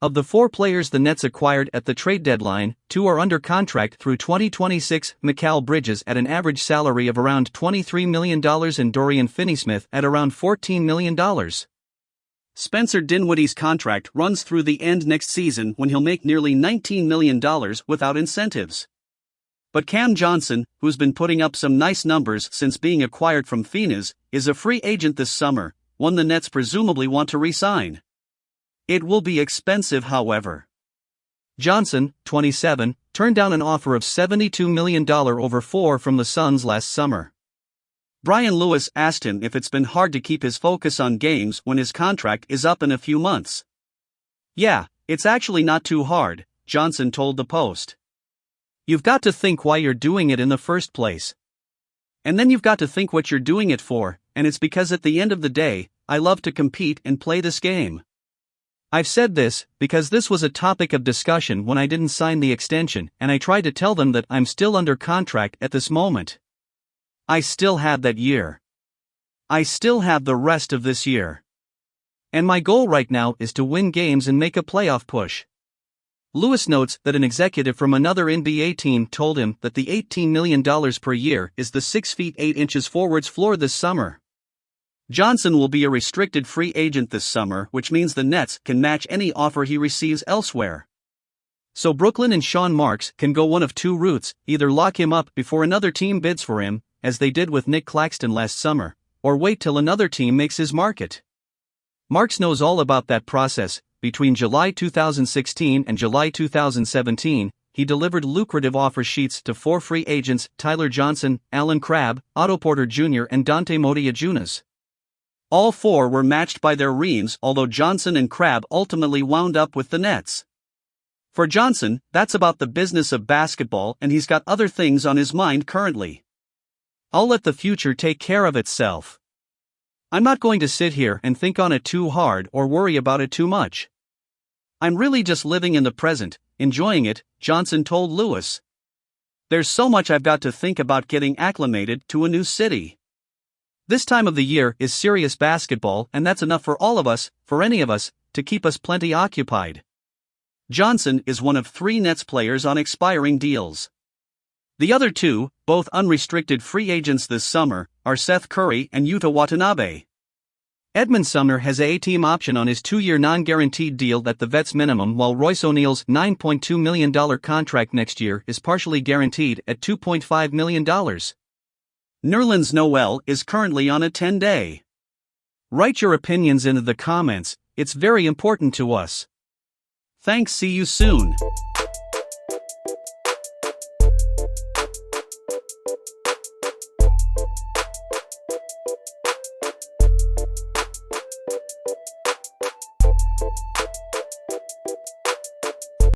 Of the 4 players the Nets acquired at the trade deadline, 2 are under contract through 2026, Mikal Bridges at an average salary of around $23 million and Dorian Finney-Smith at around $14 million. Spencer Dinwiddie's contract runs through the end next season when he'll make nearly $19 million without incentives. But Cam Johnson, who's been putting up some nice numbers since being acquired from Phoenix, is a free agent this summer, one the Nets presumably want to re-sign. It will be expensive, however. Johnson, 27, turned down an offer of $72 million over 4 from the Suns last summer. Brian Lewis asked him if it's been hard to keep his focus on games when his contract is up in a few months. "Yeah, it's actually not too hard," Johnson told the Post. "You've got to think why you're doing it in the first place. And then you've got to think what you're doing it for, and it's because at the end of the day, I love to compete and play this game. I've said this because this was a topic of discussion when I didn't sign the extension, and I tried to tell them that I'm still under contract at this moment. I still have that year. I still have the rest of this year. And my goal right now is to win games and make a playoff push." Lewis notes that an executive from another NBA team told him that the $18 million per year is the 6 feet 8 inches forwards floor this summer. Johnson will be a restricted free agent this summer, which means the Nets can match any offer he receives elsewhere. So Brooklyn and Sean Marks can go one of 2 routes: either lock him up before another team bids for him, as they did with Nick Claxton last summer, or wait till another team makes his market. Marks knows all about that process. Between July 2016 and July 2017, he delivered lucrative offer sheets to 4 free agents: Tyler Johnson, Allen Crabbe, Otto Porter Jr. and Dante Modiajunas. All 4 were matched by their reams, although Johnson and Crabbe ultimately wound up with the Nets. For Johnson, that's about the business of basketball, and he's got other things on his mind currently. "I'll let the future take care of itself. I'm not going to sit here and think on it too hard or worry about it too much. I'm really just living in the present, enjoying it," Johnson told Lewis. "There's so much I've got to think about: getting acclimated to a new city. This time of the year is serious basketball, and that's enough for all of us, for any of us, to keep us plenty occupied." Johnson is one of 3 Nets players on expiring deals. The other 2, both unrestricted free agents this summer, are Seth Curry and Yuta Watanabe. Edmund Sumner has a team option on his 2-year non-guaranteed deal at the vet's minimum, while Royce O'Neal's $9.2 million contract next year is partially guaranteed at $2.5 million. Nerlens Noel is currently on a 10-day. Write your opinions into the comments, it's very important to us. Thanks, see you soon.